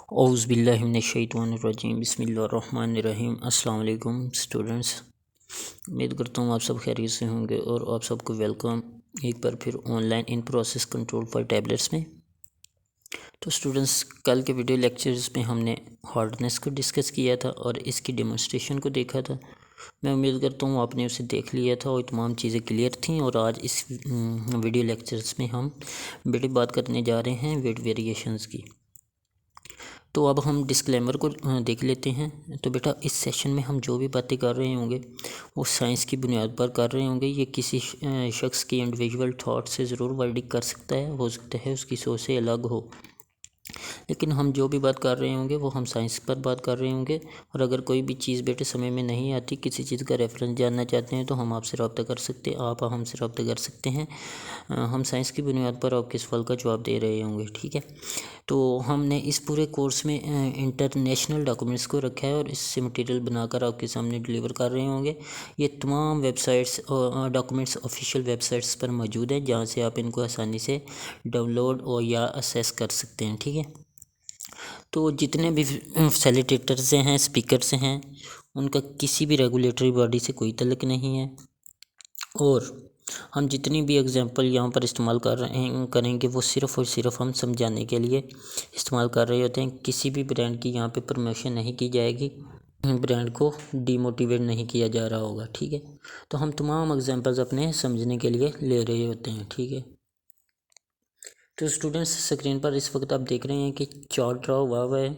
औज़ुबिल्लाहिमिनश्शैतानिर्रजीम बिस्मिल्लाहिर्रहमानिर्रहीम। अस्सलाम वालेकुम स्टूडेंट्स, उम्मीद करता हूँ आप सब खैरियत से होंगे और आप सबको वेलकम एक बार फिर online in process control for tablets में। तो स्टूडेंट्स, कल के वीडियो लेक्चर्स में हमने हार्डनेस को डिस्कस किया था और इसकी डेमोन्स्ट्रेशन को देखा था। मैं उम्मीद करता हूँ आपने उसे देख लिया था और तमाम चीज़ें क्लियर थीं। और आज इस वीडियो लेक्चर्स में हम बड़ी बात करने जा रहे हैं वेट वेरिएशंस की। तो अब हम डिस्क्लेमर को देख लेते हैं। तो बेटा, इस सेशन में हम जो भी बातें कर रहे होंगे वो साइंस की बुनियाद पर कर रहे होंगे। ये किसी शख्स की इंडिविजुअल थॉट से ज़रूर वर्डिक कर सकता है, हो सकता है उसकी सोच से अलग हो, लेकिन हम जो भी बात कर रहे होंगे वो हम साइंस पर बात कर रहे होंगे। और अगर कोई भी चीज़ बेटे समझ में नहीं आती, किसी चीज़ का रेफरेंस जानना चाहते हैं, तो हम आपसे रब्ता कर सकते हैं, आप हमसे रब्ता कर सकते हैं। हम साइंस की बुनियाद पर आपके सवाल का जवाब दे रहे होंगे, ठीक है। तो हमने इस पूरे कोर्स में इंटरनेशनल डॉक्यूमेंट्स को रखा है और इससे मटेरियल बनाकर आपके सामने डिलीवर कर रहे होंगे। ये तमाम वेबसाइट्स और डॉक्यूमेंट्स ऑफिशियल वेबसाइट्स पर मौजूद हैं, जहाँ से आप इनको आसानी से डाउनलोड और या असेस कर सकते हैं, ठीक है। तो जितने भी फैसिलिटेटर्स हैं, स्पीकर्स हैं, उनका किसी भी रेगुलेटरी बॉडी से कोई तल्लुक़ नहीं है। और हम जितनी भी एग्जांपल यहाँ पर इस्तेमाल करेंगे वो सिर्फ़ और सिर्फ हम समझाने के लिए इस्तेमाल कर रहे होते हैं। किसी भी ब्रांड की यहाँ पे प्रमोशन नहीं की जाएगी, ब्रांड को डीमोटिवेट नहीं किया जा रहा होगा, ठीक है। तो हम तमाम एग्जांपल्स अपने समझने के लिए ले रहे होते हैं, ठीक है। तो स्टूडेंट्स, स्क्रीन पर इस वक्त आप देख रहे हैं कि चार्ट ड्रा हुआ है।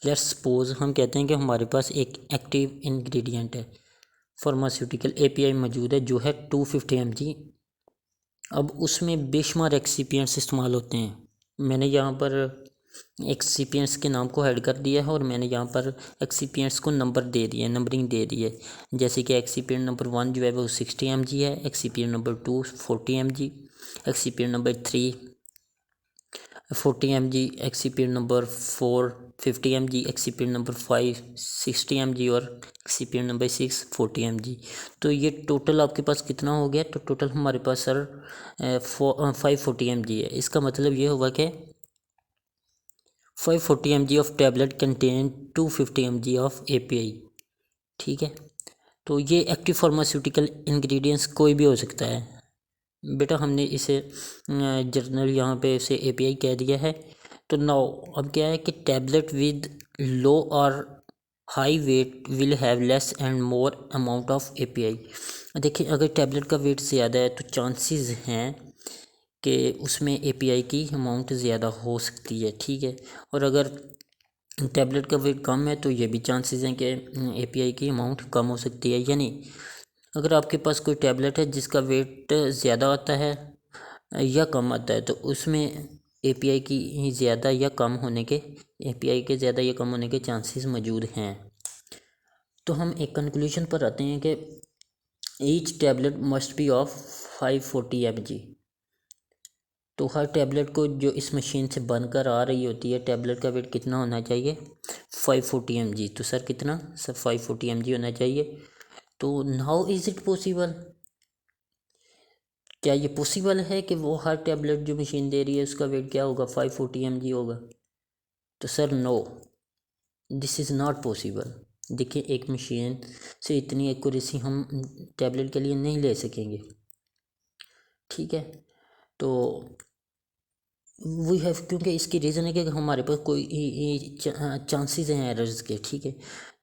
लेट्स सपोज हम कहते हैं कि हमारे पास एक एक्टिव इंग्रेडिएंट है, फार्मास्यूटिकल एपीआई मौजूद है जो है 250 mg। अब उसमें बेशुमार एक्सिपिएंट्स इस्तेमाल होते हैं। मैंने यहाँ पर एक्सिपिएंट्स के नाम को ऐड कर दिया है और मैंने यहाँ पर एक्सिपिएंट्स को नंबर दे दिया है, नंबरिंग दे दी है। जैसे कि एक्सिपिएंट नंबर 1 जो है वो 60 mg है, excipient number 2 40 mg, excipient number 3 40 mg, excipient number 4 50 mg, excipient number 5 60 mg और एक्सिपिएंट नंबर 6 40 mg। तो ये टोटल आपके पास कितना हो गया? तो टोटल हमारे पास सर 540 mg है। इसका मतलब ये होगा कि 540 mg of tablet contain 250 mg of API, ठीक है। तो ये एक्टिव फार्मास्यूटिकल इंग्रेडिएंट्स कोई भी हो सकता है बेटा। हमने इसे जर्नल यहाँ पे इसे API कह दिया है। तो नाउ अब क्या है कि टैबलेट विद लो और high weight will have less and more amount of API। देखिए, अगर टैबलेट का वेट ज़्यादा है तो चांसेस हैं कि उसमें API की अमाउंट ज़्यादा हो सकती है, ठीक है। और अगर टैबलेट का वेट कम है तो ये भी चांसेस हैं कि API की अमाउंट कम हो सकती है। यानी अगर आपके पास कोई टैबलेट है जिसका वेट ज़्यादा आता है या कम आता है तो उसमें API की ज़्यादा या कम होने के API के ज़्यादा या कम होने के चांसेस मौजूद हैं। तो हम एक कंक्लूजन पर आते हैं कि each tablet must be of 540 mg। तो हर टैबलेट को जो इस मशीन से बनकर आ रही होती है, टैबलेट का वेट कितना होना चाहिए? 540 mg। तो सर कितना? सर 540 mg होना चाहिए। तो नाउ इज़ इट पॉसिबल? क्या ये पॉसिबल है कि वो हर टैबलेट जो मशीन दे रही है उसका वेट क्या होगा? 540 mg होगा? तो sir no, this is not possible. देखिए, एक मशीन से इतनी एक्यूरेसी हम टैबलेट के लिए नहीं ले सकेंगे, ठीक है। तो वी हैव, क्योंकि इसकी रीज़न है कि हमारे पास कोई चांसेस हैं एरर्स के, ठीक है।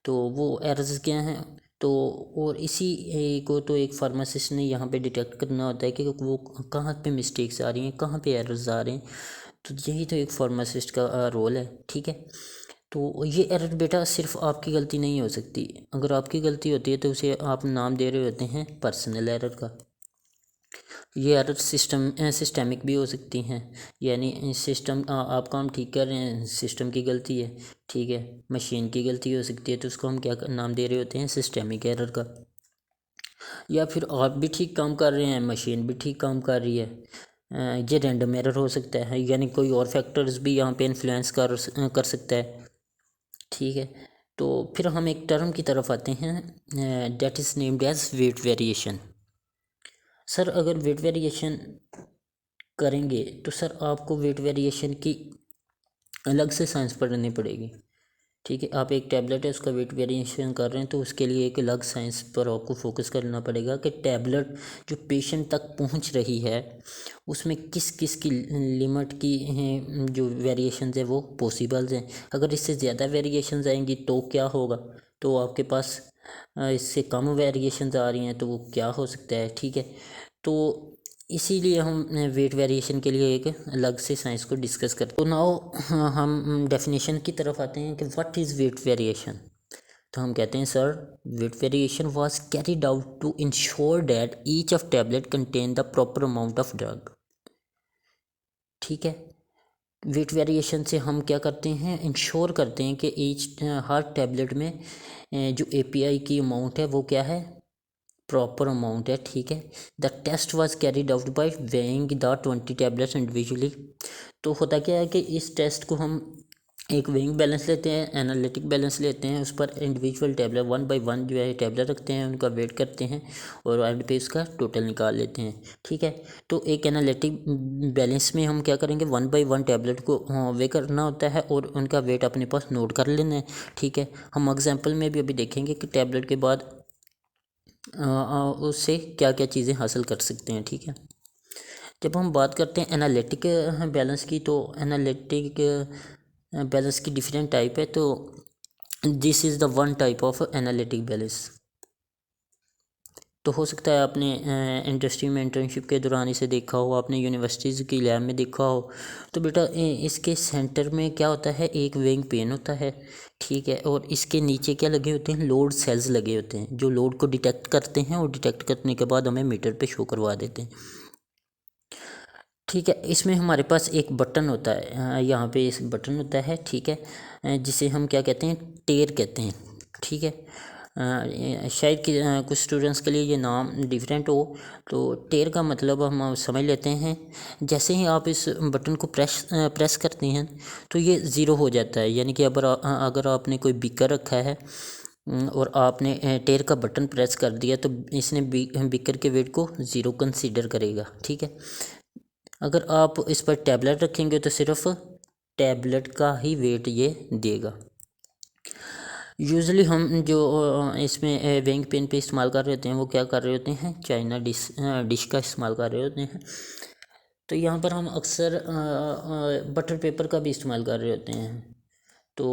तो वो एरर्स क्या हैं? तो और इसी को तो एक फार्मासिस्ट ने यहाँ पे डिटेक्ट करना होता है कि वो कहाँ पे मिस्टेक्स आ रही हैं, कहाँ पे एरर्स आ रहे हैं। तो यही तो एक फार्मासिस्ट का रोल है, ठीक है। तो ये एरर बेटा सिर्फ आपकी गलती नहीं हो सकती। अगर आपकी गलती होती है तो उसे आप नाम दे रहे होते हैं पर्सनल एरर का। ये एरर सिस्टमिक भी हो सकती हैं, यानी सिस्टम आप काम ठीक कर रहे हैं, सिस्टम की गलती है, ठीक है, मशीन की गलती हो सकती है, तो उसको हम क्या नाम दे रहे होते हैं? सिस्टमिक एरर का। या फिर आप भी ठीक काम कर रहे हैं, मशीन भी ठीक काम कर रही है, ये रैंडम एरर हो सकता है, यानी कोई और फैक्टर्स भी यहाँ पे इन्फ्लुएंस कर सकता है, ठीक है। तो फिर हम एक टर्म की तरफ आते हैं, that is named as weight variation. Sir अगर वेट वेरिएशन करेंगे तो सर आपको वेट वेरिएशन की अलग से साइंस पढ़नी पड़ेगी। ठीक है, आप एक टैबलेट है उसका वेट वेरिएशन कर रहे हैं तो उसके लिए एक अलग साइंस पर आपको फोकस करना पड़ेगा कि टैबलेट जो पेशेंट तक पहुंच रही है उसमें किस किस की लिमिट की जो वेरिएशंस है वो पॉसिबल्स हैं। अगर इससे ज़्यादा वेरिएशंस आएंगी तो क्या होगा, तो आपके पास इससे कम वेरिएशंस आ रही हैं तो वो क्या हो सकता है। ठीक है, तो इसीलिए हम वेट वेरिएशन के लिए एक अलग से साइंस को डिस्कस करते हैं। तो नाउ हम डेफिनेशन की तरफ आते हैं कि व्हाट इज़ वेट वेरिएशन। तो हम कहते हैं sir, weight variation was carried out to ensure that each of tablet contain the proper amount of drug. ठीक है, वेट वेरिएशन से हम क्या करते हैं, इंश्योर करते हैं कि हर टैबलेट में जो एपीआई की अमाउंट है वो क्या है, प्रॉपर अमाउंट है। ठीक है, the test was carried out by weighing the 20 tablets individually. तो होता क्या है कि इस टेस्ट को हम एक वेइंग बैलेंस लेते हैं, एनालिटिक बैलेंस लेते हैं, उस पर इंडिविजुअल टैबलेट 1 बाय 1 जो है टैबलेट रखते हैं, उनका वेट करते हैं और एंड पे उसका टोटल निकाल लेते हैं। ठीक है, तो एक एनालिटिक बैलेंस में हम क्या करेंगे, 1 बाय 1 टैबलेट को वे करना होता है और उनका वेट अपने पास नोट कर लेना है। ठीक है, हम एग्जाम्पल में भी अभी देखेंगे कि टैबलेट के बाद उससे क्या क्या चीज़ें हासिल कर सकते हैं। ठीक है, जब हम बात करते हैं एनालिटिक बैलेंस की, तो एनालिटिक बैलेंस की डिफरेंट टाइप है। तो this is the one type of analytic balance. तो हो सकता है आपने इंडस्ट्री में इंटर्नशिप के दौरान इसे देखा हो, आपने यूनिवर्सिटीज़ की लैब में देखा हो। तो बेटा इसके सेंटर में क्या होता है, एक वेइंग पेन होता है। ठीक है, और इसके नीचे क्या लगे होते हैं, लोड सेल्स लगे होते हैं जो लोड को डिटेक्ट करते हैं और डिटेक्ट करने के बाद हमें मीटर पे शो करवा देते हैं। ठीक है, इसमें हमारे पास एक बटन होता है, यहाँ पे इस बटन होता है। ठीक है, जिसे हम क्या कहते हैं, टेर कहते हैं। ठीक है, शायद कि कुछ स्टूडेंट्स के लिए ये नाम डिफरेंट हो। तो टेर का मतलब हम समझ लेते हैं, जैसे ही आप इस बटन को प्रेस करते हैं तो ये ज़ीरो हो जाता है। यानी कि अगर आपने कोई बीकर रखा है और आपने टेर का बटन प्रेस कर दिया तो इसने बीकर के वेट को ज़ीरो कंसीडर करेगा। ठीक है, अगर आप इस पर टैबलेट रखेंगे तो सिर्फ टैबलेट का ही वेट ये देगा। यूजुअली हम जो इसमें वेइंग पेन पे इस्तेमाल कर रहे होते हैं वो क्या कर रहे होते हैं, चाइना डिश का इस्तेमाल कर रहे होते हैं। तो यहाँ पर हम अक्सर बटर पेपर का भी इस्तेमाल कर रहे होते हैं। तो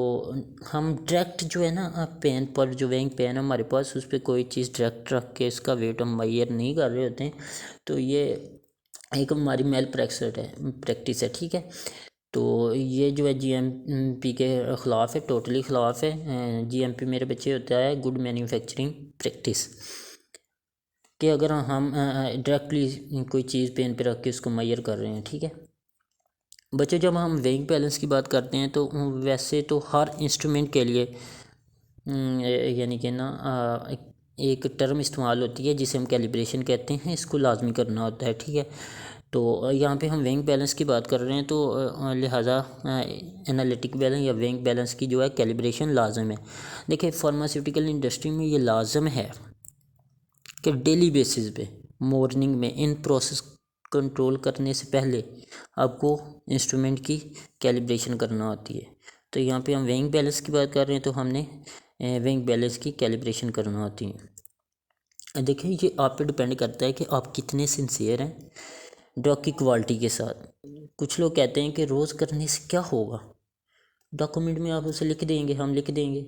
हम डायरेक्ट जो है ना पेन पर, जो वेइंग पेन है हमारे पास, उस पर कोई चीज़ डायरेक्ट रख के इसका वेट हम मेजर नहीं कर रहे होते हैं। तो ये एक हमारी मेल प्रैक्टिस है। ठीक है, तो ये जो है जीएमपी के ख़िलाफ़ है, टोटली ख़िलाफ़ है। जीएमपी मेरे बच्चे होता है गुड मैन्युफैक्चरिंग प्रैक्टिस, कि अगर हम डायरेक्टली कोई चीज़ पेन पे रख के उसको मेजर कर रहे हैं। ठीक है बच्चों, जब हम वेइंग बैलेंस की बात करते हैं तो वैसे तो हर इंस्ट्रूमेंट के लिए यानी कि ना एक टर्म इस्तेमाल होती है जिसे हम कैलिब्रेशन कहते हैं, इसको लाजमी करना होता है। ठीक है, तो यहाँ पे हम वेइंग बैलेंस की बात कर रहे हैं, तो लिहाजा एनालिटिक बैलेंस या वेइंग बैलेंस की जो है कैलिब्रेशन लाजम है। देखिए, फार्मास्यूटिकल इंडस्ट्री में ये लाजम है कि डेली बेसिस पे मॉर्निंग में इन प्रोसेस कंट्रोल करने से पहले आपको इंस्ट्रूमेंट की कैलिब्रेशन करना होती है। तो यहाँ पे हम वेइंग बैलेंस की बात कर रहे हैं तो हमने वेइंग बैलेंस की कैलिब्रेशन करना होती है। देखिए, ये आप पे डिपेंड करता है कि आप कितने सिंसियर हैं ड्रग की क्वालिटी के साथ। कुछ लोग कहते हैं कि रोज़ करने से क्या होगा, डॉक्यूमेंट में आप उसे लिख देंगे, हम लिख देंगे,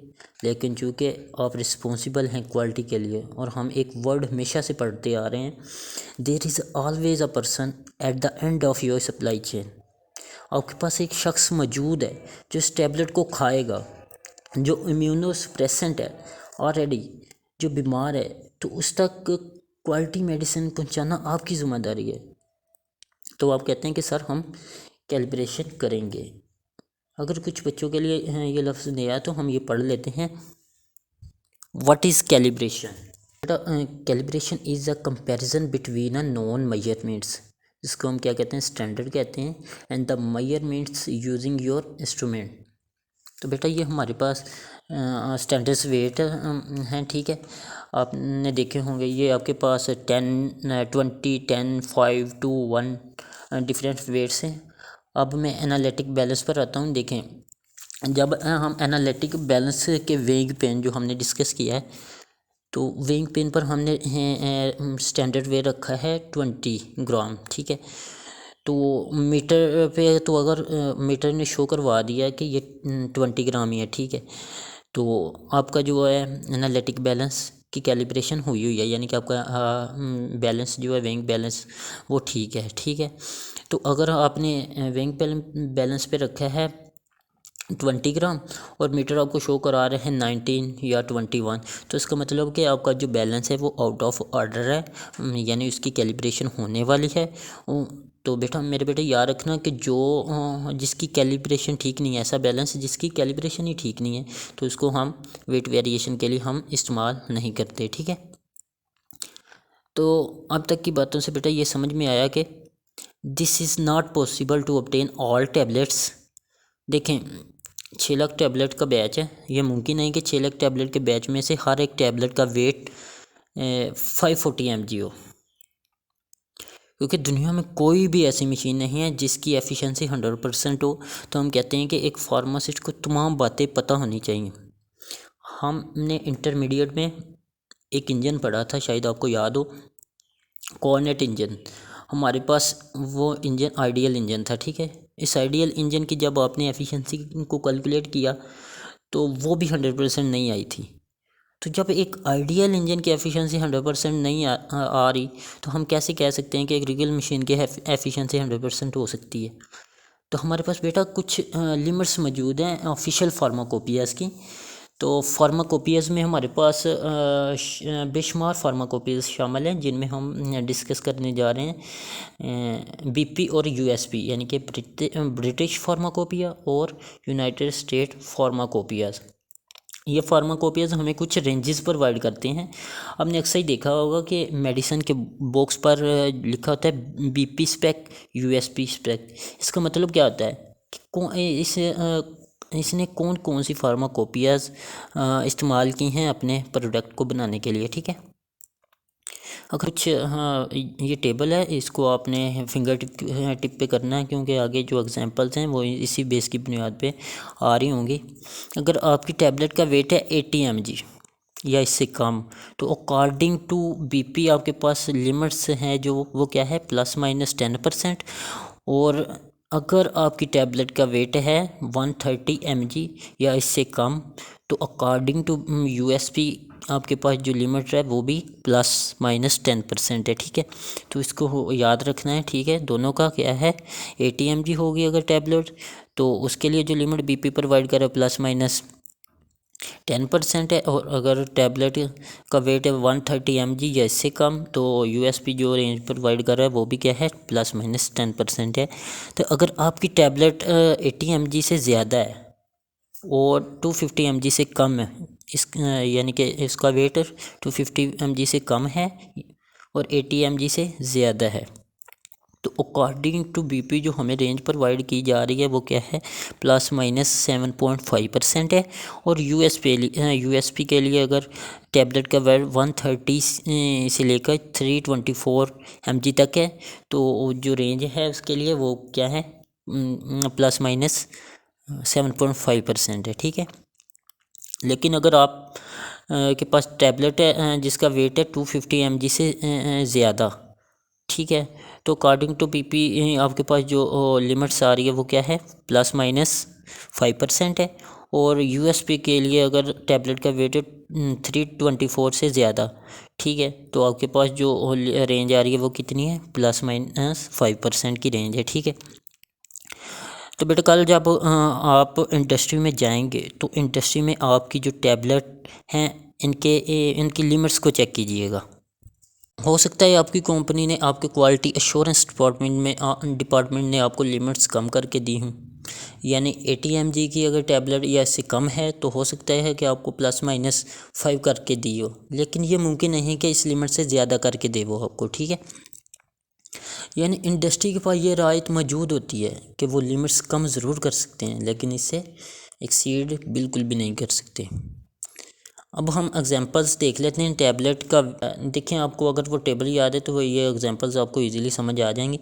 लेकिन चूँकि आप रिस्पॉन्सिबल हैं क्वालिटी के लिए और हम एक वर्ड हमेशा से पढ़ते आ रहे हैं, there is always a person at the end of your supply chain. आपके पास एक शख्स मौजूद है जो इस टैबलेट को खाएगा, जो इम्यूनोसप्रेसेंट है ऑलरेडी, जो बीमार है, तो उस तक क्वालिटी मेडिसिन पहुंचाना आपकी ज़िम्मेदारी है। तो आप कहते हैं कि सर हम कैलिब्रेशन करेंगे। अगर कुछ बच्चों के लिए ये लफ्ज़ नया है तो हम ये पढ़ लेते हैं, व्हाट इज़ कैलिब्रेशन। बेटा, calibration is a comparison between a non measurements, जिसको हम क्या कहते हैं, स्टैंडर्ड कहते हैं, and the measurements using your instrument. तो बेटा ये हमारे पास स्टैंडर्ड्स वेट हैं। ठीक है, आपने देखे होंगे, ये आपके पास 10, 20, 10, 5, 2, 1 डिफरेंट वेट्स हैं। अब मैं एनालिटिक बैलेंस पर आता हूँ। देखें, जब हम एनालिटिक बैलेंस के वेइंग पेन जो हमने डिस्कस किया है, तो वेइंग पेन पर हमने स्टैंडर्ड वे रखा है 20 ग्राम, ठीक है। तो मीटर पे तो अगर मीटर ने शो करवा दिया कि ये 20 ग्राम ही है, ठीक है, तो आपका जो है एनालिटिक बैलेंस की कैलिब्रेशन हुई हुई है, यानी कि आपका बैलेंस जो है वेइंग बैलेंस वो ठीक है, ठीक है। तो अगर आपने वेइंग बैलेंस पे रखा है 20 ग्राम और मीटर आपको शो करा रहे हैं 19 या 21, तो इसका मतलब कि आपका जो बैलेंस है वो आउट ऑफ ऑर्डर है, यानी उसकी कैलिब्रेशन होने वाली है। तो बेटा, मेरे बेटे याद रखना कि जो जिसकी कैलिब्रेशन ठीक नहीं है, ऐसा बैलेंस जिसकी कैलिब्रेशन ही ठीक नहीं है, तो उसको हम वेट वेरिएशन के लिए हम इस्तेमाल नहीं करते, ठीक है। तो अब तक की बातों से बेटा ये समझ में आया कि this is not possible to obtain all tablets. देखें, 6 लाख टैबलेट का बैच है, ये मुमकिन नहीं कि 6 लाख टैबलेट के बैच में से हर एक टैबलेट का वेट 540 mg हो, क्योंकि दुनिया में कोई भी ऐसी मशीन नहीं है जिसकी एफिशिएंसी 100% हो। तो हम कहते हैं कि एक फार्मासिस्ट को तमाम बातें पता होनी चाहिए। हमने इंटरमीडिएट में एक इंजन पढ़ा था, शायद आपको याद हो, कॉर्नेट इंजन। हमारे पास वो इंजन आइडियल इंजन था, ठीक है। इस आइडियल इंजन की जब आपने एफिशिएंसी को कैलकुलेट किया तो वो भी 100% नहीं आई थी। तो जब एक आइडियल इंजन की एफिशिएंसी 100% नहीं आ रही, तो हम कैसे कह सकते हैं कि एक रियल मशीन की एफिशिएंसी 100% हो सकती है। तो हमारे पास बेटा कुछ लिमिट्स मौजूद हैं ऑफिशियल फार्माकोपियाज़ की। तो फार्माकोपियाज़ में हमारे पास बेशुमार फार्माकोपियाज़ शामिल हैं, जिनमें हम डिस्कस करने जा रहे हैं बीपी और यूएसपी, यानी कि ब्रिटिश फार्माकोपिया और यूनाइटेड स्टेट फार्माकोपियाज़। ये फार्माकोपियाज़ हमें कुछ रेंजेस प्रोवाइड करते हैं। आपने अक्सर ही देखा होगा कि मेडिसिन के बॉक्स पर लिखा होता है बीपी स्पेक, यूएसपी स्पेक। इसका मतलब क्या होता है कि इसने कौन कौन सी फार्माकोपियाज़ इस्तेमाल की हैं अपने प्रोडक्ट को बनाने के लिए, ठीक है। अगर कुछ, हाँ, ये टेबल है, इसको आपने फिंगर टिप पे करना है, क्योंकि आगे जो एग्जांपल्स हैं वो इसी बेस की बुनियाद पे आ रही होंगी। अगर आपकी टैबलेट का वेट है 80 mg या इससे कम, तो अकॉर्डिंग टू बीपी आपके पास लिमिट्स हैं जो वो क्या है, ±10%। और अगर आपकी टैबलेट का वेट है 130 mg या इससे कम, तो अकॉर्डिंग टू यूएसपी आपके पास जो लिमिट है वो भी ±10% है, ठीक है। तो इसको याद रखना है, ठीक है। दोनों का क्या है, 80 mg होगी अगर टैबलेट, तो उसके लिए जो लिमिट बीपी प्रोवाइड करे ±10% है। और अगर टैबलेट का वेट है 130 mg या इससे कम, तो यूएसपी जो रेंज प्रोवाइड कर रहा है वो भी क्या है, ±10% है। तो अगर आपकी टैबलेट 80 mg से ज़्यादा है और 250 mg से कम है, यानी कि इसका वेट 250 mg से कम है और 80 mg से ज़्यादा है, तो अकॉर्डिंग टू बीपी जो हमें रेंज प्रोवाइड की जा रही है वो क्या है, ±7.5% है। और यूएसपी के लिए अगर टैबलेट का वेट 130 से लेकर 324 mg तक है, तो जो रेंज है उसके लिए वो क्या है, ±7.5% है, ठीक है। लेकिन अगर आप के पास टैबलेट है जिसका वेट है 250 mg से ज़्यादा, ठीक है, तो अकॉर्डिंग टू बीपी आपके पास जो लिमिट्स आ रही है वो क्या है, ±5% है। और यूएसपी के लिए अगर टैबलेट का वेट है 324 से ज़्यादा, ठीक है, तो आपके पास जो रेंज आ रही है वो कितनी है, ±5% की रेंज है, ठीक है। तो बेटा, कल जब आप इंडस्ट्री में जाएंगे तो इंडस्ट्री में आपकी जो टैबलेट हैं इनकी लिमिट्स को चेक कीजिएगा। हो सकता है आपकी कंपनी ने, आपके क्वालिटी एश्योरेंस डिपार्टमेंट ने आपको लिमिट्स कम करके दी हूँ, यानी 80 mg की अगर टैबलेट या इससे कम है तो हो सकता है कि आपको ±5 करके दी हो, लेकिन ये मुमकिन नहीं कि इस लिमिट से ज़्यादा करके दे वो आपको, ठीक है। यानी इंडस्ट्री के पास ये रायत मौजूद होती है कि वो लिमिट्स कम ज़रूर कर सकते हैं, लेकिन इससे एक्सीड बिल्कुल भी नहीं कर सकते। अब हम एग्जांपल्स देख लेते हैं टैबलेट का। देखें, आपको अगर वो टेबल याद है तो वो ये एग्जांपल्स आपको इजीली समझ आ जाएंगे।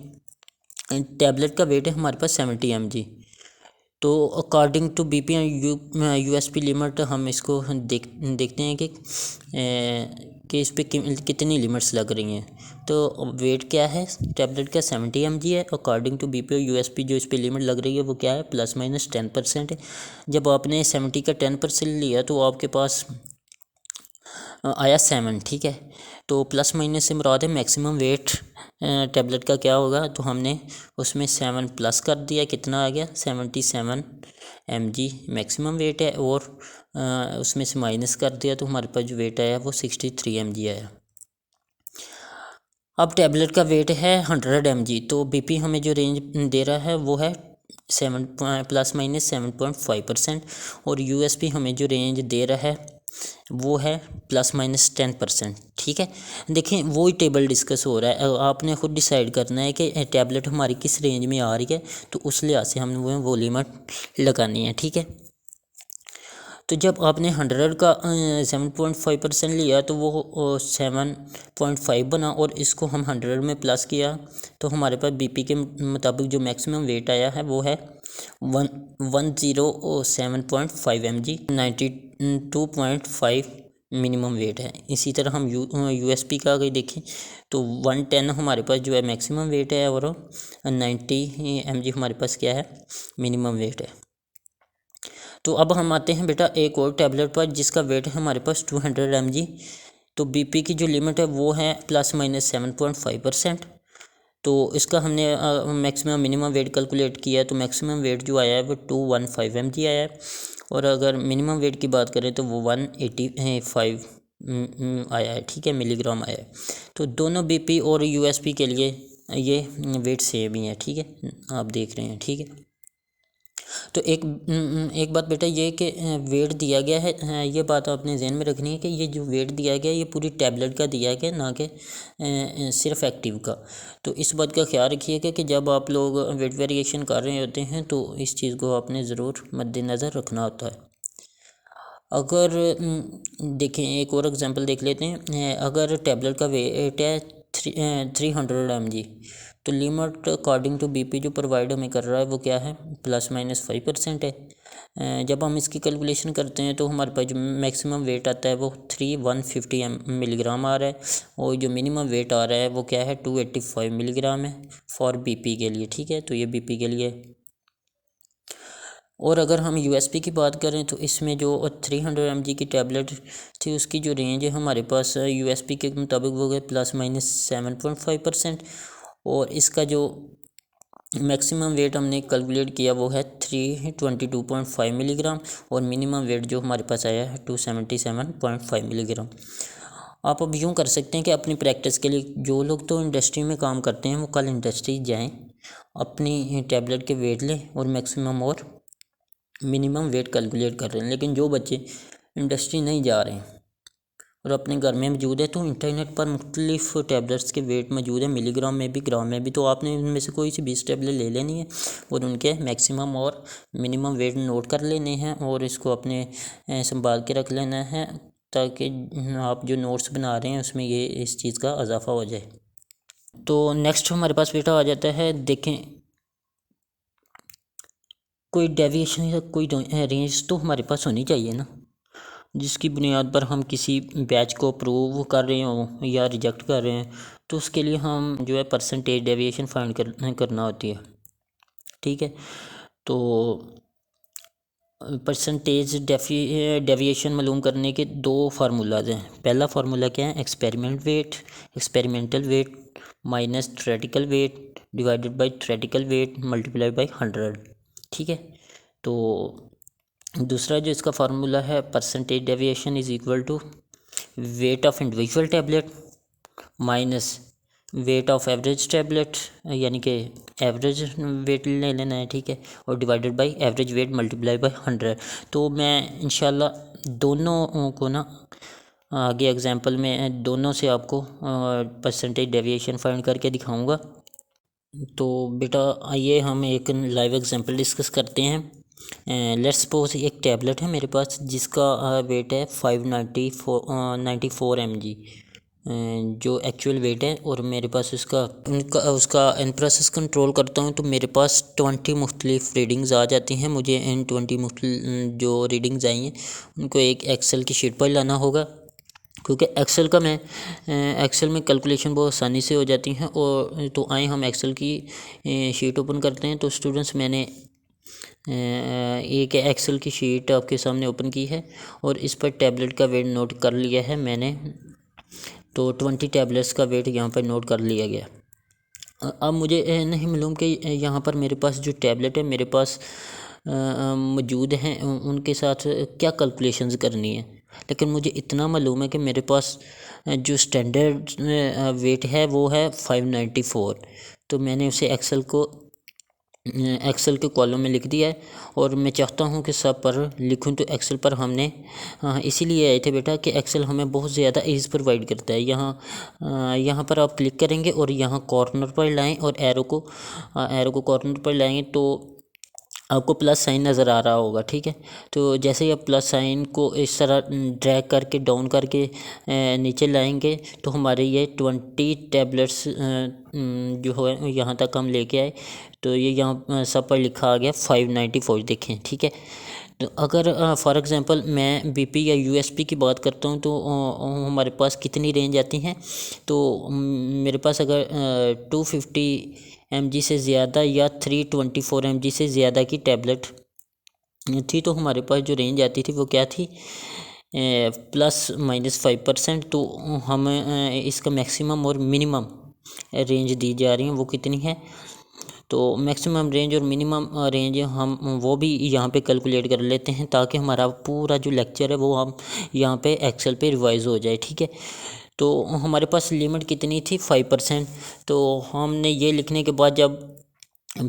टैबलेट का वेट है हमारे पास 70 mg। तो according to BP USP limit हम इसको देखते हैं कि इस पे कितनी लिमिट्स लग रही हैं। तो वेट क्या है टैबलेट का 70 mg है। अकॉर्डिंग टू बीपी यूएसपी जो इस पे लिमिट लग रही है वो क्या है ±10% है। जब आपने 70 का 10% लिया तो आपके पास आया 7, ठीक है। तो प्लस माइनस से मुराद है मैक्सिमम वेट टैबलेट का क्या होगा, तो हमने उसमें 7 प्लस कर दिया, कितना आ गया 77 mg मैक्सिमम वेट है, और उसमें से माइनस कर दिया तो हमारे पास जो वेट आया वो 63 mg आया। अब टैबलेट का वेट है 100 mg, तो बीपी हमें जो रेंज दे रहा है वो है 7 ±7.5%, और यूएसपी हमें जो रेंज दे रहा है वो है ±10%, ठीक है। देखें वही टेबल डिस्कस हो रहा है, आपने खुद डिसाइड करना है कि टैबलेट हमारी किस रेंज में आ रही है, तो उस लिहाज से हमने वो लिमिट लगानी है, ठीक है। तो जब आपने 100 का 7.5% लिया तो वो 7.5 बना, और इसको हम 100 में प्लस किया तो हमारे पास बीपी के मुताबिक जो मैक्सिमम वेट आया है वो है 107.5 mg, 92.5 मिनिमम वेट है। इसी तरह हम यूएसपी का अगर देखें तो 110 हमारे पास जो है मैक्सिमम वेट है, और 90 mg हमारे पास क्या है मिनिमम वेट है। तो अब हम आते हैं बेटा एक और टैबलेट पर जिसका वेट है हमारे पास 200 mg। तो बीपी की जो लिमिट है वो है ±7.5%। तो इसका हमने मैक्सिमम मिनिमम वेट कैलकुलेट किया, तो मैक्सिमम वेट जो आया है वो 215 mg आया है, और अगर मिनिमम वेट की बात करें तो वो 185 आया है, ठीक है, मिलीग्राम आया है। तो दोनों बीपी और यूएसपी के लिए ये वेट सेम ही है, ठीक है, आप देख रहे हैं, ठीक है। तो एक बात बेटा ये कि वेट दिया गया है, ये बात आपने जहन में रखनी है कि ये जो वेट दिया गया है ये पूरी टैबलेट का दिया गया, ना कि सिर्फ एक्टिव का। तो इस बात का ख्याल रखिएगा कि जब आप लोग वेट वेरिएशन कर रहे होते हैं तो इस चीज़ को आपने ज़रूर मद्देनज़र रखना होता है। अगर देखें एक और एग्जांपल देख लेते हैं, अगर टैबलेट का वेट है 300 mg, तो लिमिट अकॉर्डिंग टू बीपी जो प्रोवाइड हमें कर रहा है वो क्या है ±5% है। जब हम इसकी कैलकुलेशन करते हैं तो हमारे पास जो मैक्सिमम वेट आता है वो 150 मिलीग्राम आ रहा है, और जो मिनिमम वेट आ रहा है वो क्या है 285 मिलीग्राम है फॉर बीपी के लिए, ठीक है। तो ये बीपी के लिए। और अगर हम यूएसपी की बात करें तो इसमें जो 300 mg की टैबलेट थी उसकी जो रेंज है हमारे पास यूएसपी के मुताबिक वो गए ±7.5%, और इसका जो मैक्सिमम वेट हमने कैलकुलेट किया वो है 322.5 मिलीग्राम, और मिनिमम वेट जो हमारे पास आया है 277.5 मिलीग्राम। आप अब यूँ कर सकते हैं कि अपनी प्रैक्टिस के लिए जो लोग तो इंडस्ट्री में काम करते हैं वो कल इंडस्ट्री जाएं, अपनी टैबलेट के वेट लें और मैक्सिमम और मिनिमम वेट कैलकुलेट कर रहे हैं। लेकिन जो बच्चे इंडस्ट्री नहीं जा रहे हैं और अपने घर में मौजूद है, तो इंटरनेट पर मुख्तलिफ टैबलेट्स के वेट मौजूद है, मिलीग्राम में भी ग्राम में भी। तो आपने उनमें से कोई सी 20 टैबलेट ले लेनी है और उनके मैक्सिमम और मिनिमम वेट नोट कर लेने हैं, और इसको अपने संभाल के रख लेना है, ताकि आप जो नोट्स बना रहे हैं उसमें ये इस चीज़ का इजाफा हो जाए। तो नेक्स्ट हमारे पास बेटा आ जाता है, देखें कोई डेविएशन या कोई रेंज तो हमारे पास होनी चाहिए ना, जिसकी बुनियाद पर हम किसी बैच को अप्रूव कर रहे हों या रिजेक्ट कर रहे हैं, तो उसके लिए हम जो है परसेंटेज डेविएशन फाइंड करना होती है, ठीक है। तो परसेंटेज डेविएशन मालूम करने के दो फार्मूलाज हैं। पहला फार्मूला क्या है, experimental weight minus theoretical weight divided by theoretical weight multiply by 100, ठीक है। तो दूसरा जो इसका फार्मूला है, percentage deviation is equal to weight of individual tablet minus weight of average tablet, यानी कि एवरेज वेट ले लेना है, ठीक है, और divided by average weight multiply by 100। तो मैं इंशाल्लाह दोनों को ना आगे एग्जांपल में दोनों से आपको परसेंटेज डेविएशन फाइंड करके दिखाऊंगा। तो बेटा आइए हम एक लाइव एग्जांपल डिस्कस करते हैं। लेट्स सपोज एक टैबलेट है मेरे पास जिसका वेट है 594 94 mg, जो एक्चुअल वेट है और मेरे पास उसका इन प्रोसेस कंट्रोल करता हूँ तो मेरे पास 20 मुख्तलिफ रीडिंग्स आ जाती हैं। मुझे इन 20 जो रीडिंग्स आई हैं उनको एक एक्सेल की शीट पर लाना होगा, क्योंकि एक्सेल में कैलकुलेशन बहुत आसानी से हो जाती हैं। और तो आए हम एक्सेल की शीट ओपन करते हैं। तो स्टूडेंट्स मैंने एक एक्सेल की शीट आपके सामने ओपन की है और इस पर टैबलेट का वेट नोट कर लिया है मैंने। तो 20 टैबलेट्स का वेट यहाँ पर नोट कर लिया गया। अब मुझे नहीं मालूम कि यहाँ पर मेरे पास जो टैबलेट है मेरे पास मौजूद हैं उनके साथ क्या कैलकुलेशंस करनी है, लेकिन मुझे इतना मालूम है कि मेरे पास जो स्टैंडर्ड वेट है वो है 594। तो मैंने उसे एक्सेल के कॉलम में लिख दिया है और मैं चाहता हूँ कि सब पर लिखूँ। तो एक्सेल पर हमने इसीलिए आए थे बेटा कि एक्सेल हमें बहुत ज़्यादा ईज प्रोवाइड करता है। यहाँ पर आप क्लिक करेंगे और यहाँ कॉर्नर पर लाएं और एरो को कॉर्नर पर लाएंगे तो आपको प्लस साइन नज़र आ रहा होगा, ठीक है। तो जैसे ही आप प्लस साइन को इस तरह ड्रैग करके डाउन करके नीचे लाएंगे तो हमारे ये 20 टैबलेट्स जो है यहाँ तक हम लेके आए। तो ये यहाँ सब पर लिखा आ गया 594, देखें, ठीक है। तो अगर फॉर एग्ज़ाम्पल मैं बीपी या यूएसपी की बात करता हूँ तो हमारे पास कितनी रेंज आती हैं। तो मेरे पास अगर 250 mg से ज़्यादा या 324 mg से ज़्यादा की टैबलेट थी तो हमारे पास जो रेंज आती थी वो क्या थी, ±5%। तो हम इसका मैक्सिमम और मिनिमम रेंज दी जा रही हैं वो कितनी है। तो मैक्सिमम रेंज और मिनिमम रेंज हम वो भी यहाँ पे कैलकुलेट कर लेते हैं ताकि हमारा पूरा जो लेक्चर है वो हम यहाँ पे एक्सेल पे रिवाइज हो जाए, ठीक है। तो हमारे पास लिमिट कितनी थी 5%। तो हमने ये लिखने के बाद जब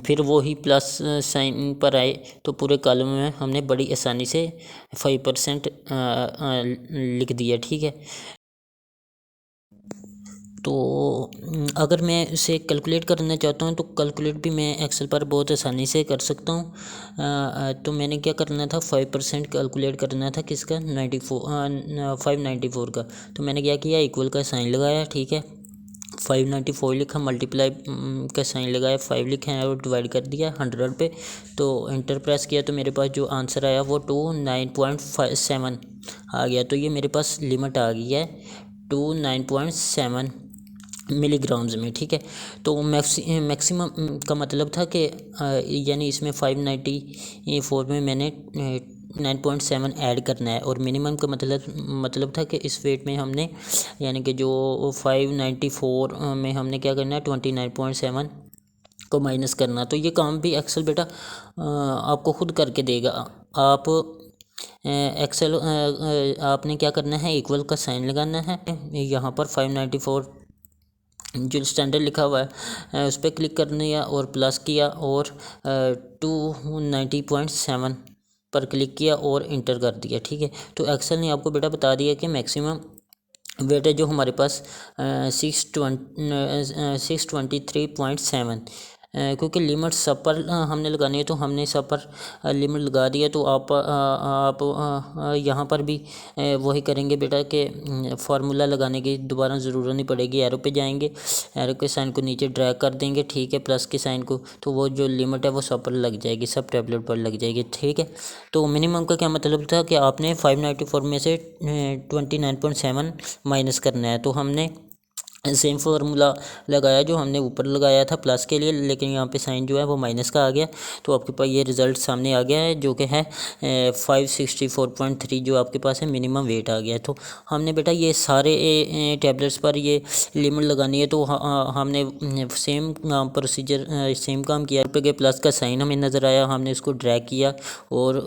फिर वो ही प्लस साइन पर आए तो पूरे कॉलम में हमने बड़ी आसानी से 5% लिख दिया, ठीक है। तो अगर मैं इसे कैलकुलेट करना चाहता हूँ तो कैलकुलेट भी मैं एक्सेल पर बहुत आसानी से कर सकता हूँ। तो मैंने क्या करना था, 5% कैलकुलेट करना था किसका, 594 का। तो मैंने क्या किया, इक्वल का साइन लगाया, ठीक है। 594 लिखा, मल्टीप्लाई का साइन लगाया, 5 लिखा है और डिवाइड कर दिया 100 पे। तो एंटर प्रेस किया तो मेरे पास जो आंसर आया वो 29.7 आ गया। तो ये मेरे पास लिमिट आ गई है 29.7 मिलीग्राम्स में, ठीक है। तो मैक्सिमम का मतलब था कि यानी इसमें 594 में मैंने 9.7 ऐड करना है और मिनिमम का मतलब था कि इस वेट में हमने यानी कि जो 594 में हमने क्या करना है 29.7 को माइनस करना। तो ये काम भी एक्सेल बेटा आपको खुद करके देगा। आप एक्सेल आपने क्या करना है, इक्वल का साइन लगाना है, यहाँ पर 594 जो स्टैंडर्ड लिखा हुआ है उस पर क्लिक कर दिया और प्लस किया और 290.7 पर क्लिक किया और इंटर कर दिया, ठीक है। तो एक्सेल ने आपको बेटा बता दिया कि मैक्सिमम वेट है जो हमारे पास 623.7, क्योंकि लिमिट सब पर हमने लगानी है तो हमने सब पर लिमिट लगा दिया। तो आप यहाँ पर भी वही करेंगे बेटा कि फार्मूला लगाने की दोबारा ज़रूरत नहीं पड़ेगी। एरो पे जाएंगे, एरो के साइन को नीचे ड्रैग कर देंगे, ठीक है, प्लस के साइन को, तो वो जो लिमिट है वो सब पर लग जाएगी, सब टैबलेट पर लग जाएगी, ठीक है। तो मिनिमम का क्या मतलब था कि आपने 594 में से 29.7 माइनस करना है। तो हमने सेम फार्मूला लगाया जो हमने ऊपर लगाया था प्लस के लिए, लेकिन यहाँ पे साइन जो है वो माइनस का आ गया। तो आपके पास ये रिज़ल्ट सामने आ गया है जो कि है 564.3 जो आपके पास है मिनिमम वेट आ गया है। तो हमने बेटा ये सारे टैबलेट्स पर ये लिमिट लगानी है। तो हमने सेम प्रोसीजर सेम काम किया। पे के प्लस का साइन हमें नज़र आया, हमने इसको ड्रैग किया और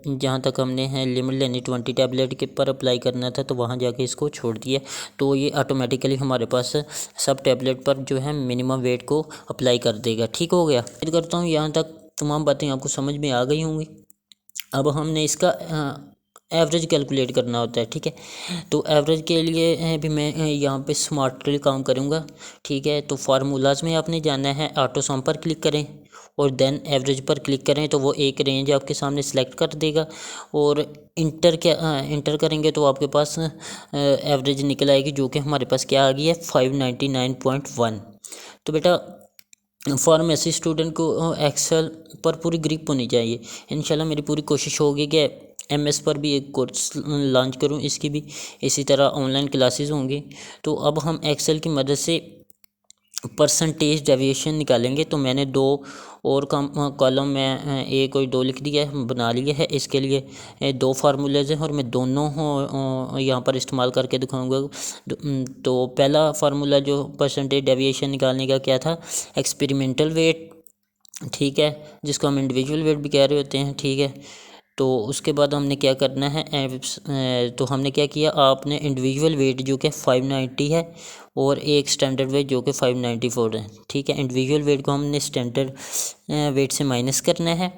जहाँ तक हमने है लिमिट लेनी 20 टैबलेट के पर अप्लाई करना था तो वहाँ जाके इसको छोड़ दिया। तो ये ऑटोमेटिकली हमारे पास सब टैबलेट पर जो है मिनिमम वेट को अप्लाई कर देगा, ठीक हो गया। उम्मीद करता हूँ यहाँ तक तमाम बातें आपको समझ में आ गई होंगी। अब हमने इसका एवरेज कैलकुलेट करना होता है, ठीक है। तो एवरेज के लिए भी मैं यहाँ पे स्मार्टली काम करूँगा, ठीक है। तो फार्मूलाज में आपने जाना है, ऑटो सम पर क्लिक करें और देन एवरेज पर क्लिक करें, तो वो एक रेंज आपके सामने सेलेक्ट कर देगा और इंटर करेंगे तो आपके पास एवरेज निकल आएगी, जो कि हमारे पास क्या आ गई है 599.1। तो बेटा फार्मेसी स्टूडेंट को एक्सेल पर पूरी ग्रिप होनी चाहिए। इंशाल्लाह मेरी पूरी कोशिश होगी कि एमएस पर भी एक कोर्स लॉन्च करूं, इसकी भी इसी तरह ऑनलाइन क्लासेस होंगी। तो अब हम एक्सेल की मदद से परसेंटेज डेविएशन निकालेंगे। तो मैंने दो और कॉलम में एक और दो लिख दिया है, बना लिया है। इसके लिए दो फार्मूलेज हैं और मैं दोनों यहाँ पर इस्तेमाल करके दिखाऊंगा। तो पहला फार्मूला जो परसेंटेज डेविएशन निकालने का क्या था, एक्सपेरिमेंटल वेट, ठीक है, जिसको हम इंडिविजुअल वेट भी कह रहे होते हैं, ठीक है। तो उसके बाद हमने क्या करना है, तो हमने क्या किया, आपने इंडिविजुअल वेट जो कि 590 है और एक स्टैंडर्ड वेट जो कि 594 है, ठीक है। इंडिविजुअल वेट को हमने स्टैंडर्ड वेट से माइनस करना है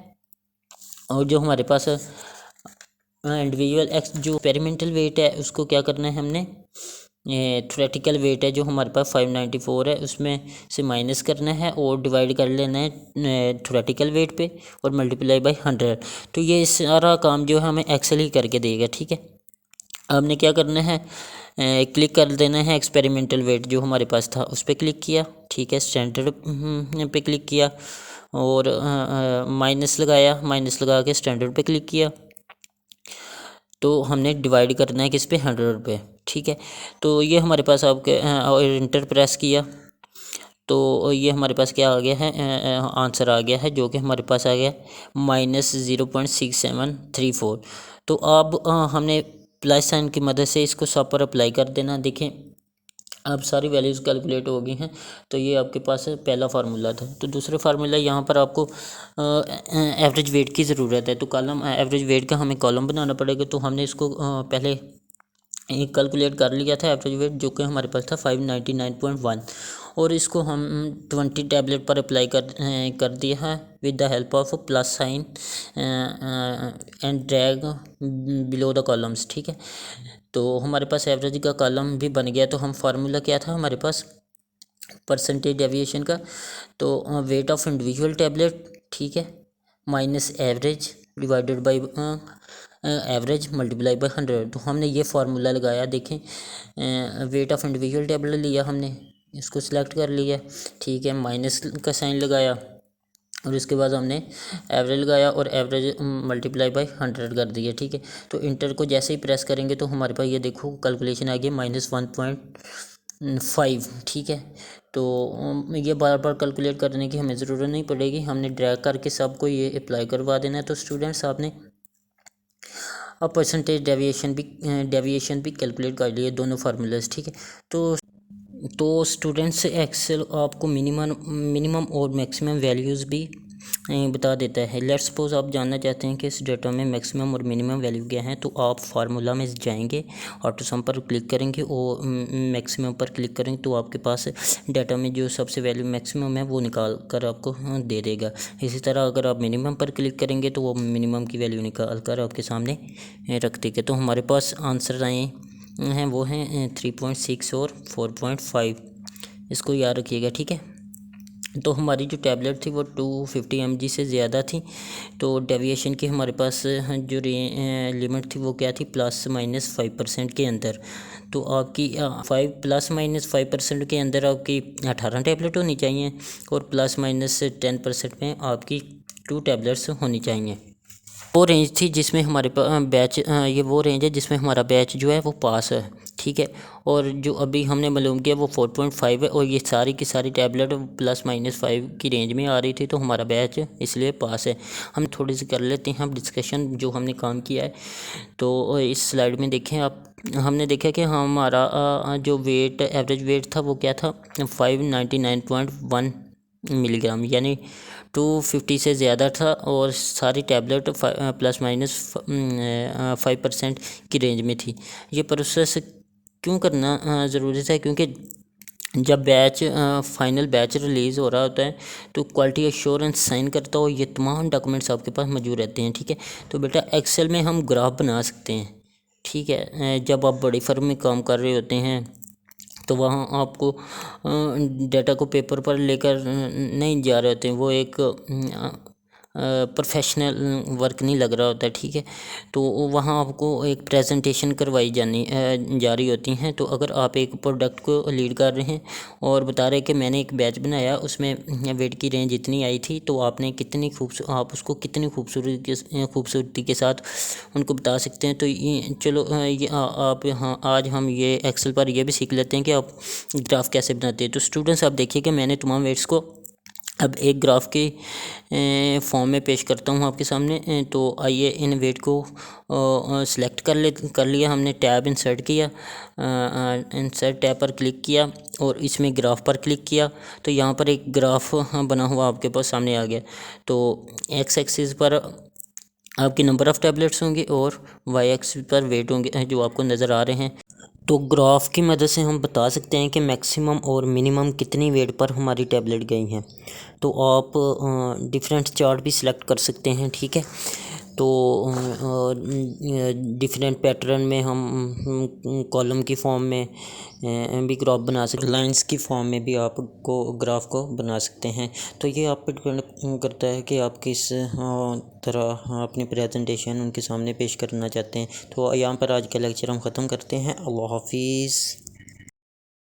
और जो हमारे पास इंडिविजुअल एक्स जो एक्सपेरिमेंटल वेट है उसको क्या करना है हमने, थ्योरेटिकल वेट है जो हमारे पास 594 है उसमें से माइनस करना है और डिवाइड कर लेना है थ्योरेटिकल वेट पे और मल्टीप्लाई बाय 100। तो ये सारा काम जो है हमें एक्सेल ही करके देगा, ठीक है। हमने क्या करना है, क्लिक कर देना है एक्सपेरिमेंटल वेट जो हमारे पास था उस पर क्लिक किया, ठीक है। स्टैंडर्ड पे क्लिक किया और माइनस लगाया, माइनस लगा के स्टैंडर्ड पे क्लिक किया। तो हमने डिवाइड करना है किस पे, 100 पे, ठीक है। तो ये हमारे पास आपके और इंटर प्रेस किया तो ये हमारे पास क्या आ गया है, आंसर आ गया है जो कि हमारे पास आ गया -0.6734। तो अब हमने प्लस साइन की मदद से इसको सब पर अप्लाई कर देना। देखें अब सारी वैल्यूज़ कैलकुलेट हो गई हैं। तो ये आपके पास पहला फार्मूला था। तो दूसरे फार्मूला यहाँ पर आपको एवरेज वेट की ज़रूरत है। तो कॉलम एवरेज वेट का हमें कॉलम बनाना पड़ेगा। तो हमने इसको पहले एक कैलकुलेट कर लिया था एवरेज वेट जो कि हमारे पास था 599.1 और इसको हम 20 टैबलेट पर अप्लाई कर दिया है with the help of plus sign and drag below the columns, ठीक है। तो हमारे पास एवरेज का कॉलम भी बन गया। तो हम फार्मूला क्या था हमारे पास परसेंटेज डेविएशन का, तो वेट ऑफ इंडिविजुअल टैबलेट, ठीक है, minus average divided by average multiply by 100। तो हमने ये फार्मूला लगाया। देखें वेट ऑफ इंडिविजुअल टैबलेट लिया हमने, इसको सिलेक्ट कर लिया, ठीक है, माइनस का साइन लगाया और इसके बाद हमने एवरेज लगाया और एवरेज मल्टीप्लाई बाई 100 कर दिया, ठीक है। तो इंटर को जैसे ही प्रेस करेंगे तो हमारे पास ये देखो कैलकुलेशन आ गई -1.5, ठीक है। तो ये बार बार कैलकुलेट करने की हमें ज़रूरत नहीं पड़ेगी, हमने ड्रैग करके सबको ये अप्लाई करवा देना है। तो स्टूडेंट्स आपने अब परसेंटेज डेविएशन भी कैलकुलेट कर लिए दोनों फार्मूलाज, ठीक है। तो स्टूडेंट्स एक्सेल आपको मिनिमम और मैक्सिमम वैल्यूज़ भी बता देता है। लेट्स सपोज आप जानना चाहते हैं कि इस डेटा में मैक्सिमम और मिनिमम वैल्यू क्या है, तो आप फार्मूला में जाएंगे, ऑटो सम पर क्लिक करेंगे और मैक्सिमम पर क्लिक करेंगे तो आपके पास डाटा में जो सबसे वैल्यू मैक्सिमम है वो निकाल कर आपको दे देगा। इसी तरह अगर आप मिनिमम पर क्लिक करेंगे तो वो मिनिमम की वैल्यू निकाल कर आपके सामने रख देगा। तो हमारे पास आंसर आए हैं वो हैं 3.6 और 4.5, इसको याद रखिएगा, ठीक है। तो हमारी जो टैबलेट थी वो 250 mg से ज़्यादा थी। तो डेविएशन की हमारे पास जो लिमिट थी वो क्या थी, ±5% के अंदर। तो आपकी 5 ± 5% के अंदर आपकी 18 टैबलेट होनी चाहिए और ±10% में आपकी 2 टैबलेट्स होनी चाहिए। वो रेंज थी जिसमें हमारे बैच ये वो रेंज है जिसमें हमारा बैच जो है वो पास है, ठीक है। और जो अभी हमने मालूम किया वो 4.5 है और ये सारी की सारी टैबलेट ±5 की रेंज में आ रही थी। तो हमारा बैच इसलिए पास है। हम थोड़ी सी कर लेते हैं हम डिस्कशन जो हमने काम किया है। तो इस स्लाइड में देखें आप, हमने देखा कि हमारा जो वेट एवरेज वेट था वो क्या था 599.1 मिलीग्राम, यानी 250 से ज़्यादा था और सारी टैबलेट ±5% की रेंज में थी। ये प्रोसेस क्यों करना ज़रूरी था, क्योंकि जब फाइनल बैच रिलीज़ हो रहा होता है तो क्वालिटी एश्योरेंस साइन करता हो, ये तमाम डॉक्यूमेंट्स आपके पास मौजूद रहते हैं। ठीक है, तो बेटा एक्सेल में हम ग्राफ बना सकते हैं। ठीक है, जब आप बड़ी फर्म में काम कर रहे होते हैं तो वहाँ आपको डाटा को पेपर पर लेकर नहीं जा रहे होते हैं, वो एक प्रोफेशनल वर्क नहीं लग रहा होता है। ठीक है, तो वहाँ आपको एक प्रेजेंटेशन करवाई जा रही होती हैं। तो अगर आप एक प्रोडक्ट को लीड कर रहे हैं और बता रहे हैं कि मैंने एक बैच बनाया, उसमें वेट की रेंज इतनी आई थी, तो आपने आप उसको कितनी खूबसूरती के साथ उनको बता सकते हैं। तो ये चलो आप हाँ आज हम ये एक्सेल पर ये भी सीख लेते हैं कि आप ग्राफ कैसे बनाते हैं। तो स्टूडेंट्स आप देखिए कि मैंने तमाम वेट्स को अब एक ग्राफ के फॉर्म में पेश करता हूँ आपके सामने। तो आइए इन वेट को सिलेक्ट कर लिया हमने, टैब इंसर्ट किया, इंसर्ट टैब पर क्लिक किया और इसमें ग्राफ पर क्लिक किया। तो यहाँ पर एक ग्राफ बना हुआ आपके पास सामने आ गया। तो एक्स एक्सिस पर आपके नंबर ऑफ़ टैबलेट्स होंगे और वाई एक्सिस पर वेट होंगे जो आपको नज़र आ रहे हैं। तो ग्राफ की मदद से हम बता सकते हैं कि मैक्सिमम और मिनिमम कितनी वेट पर हमारी टैबलेट गई हैं। तो आप डिफरेंट चार्ट भी सिलेक्ट कर सकते हैं। ठीक है, तो डिफरेंट पैटर्न में हम कॉलम की फॉर्म में भी ग्राफ बना सकते, लाइंस की फॉर्म में भी आपको ग्राफ को बना सकते हैं। तो ये आप पे डिपेंड करता है कि आप किस तरह अपनी प्रेजेंटेशन उनके सामने पेश करना चाहते हैं। तो यहाँ पर आज का लेक्चर हम ख़त्म करते हैं। अल्लाह हाफिज़।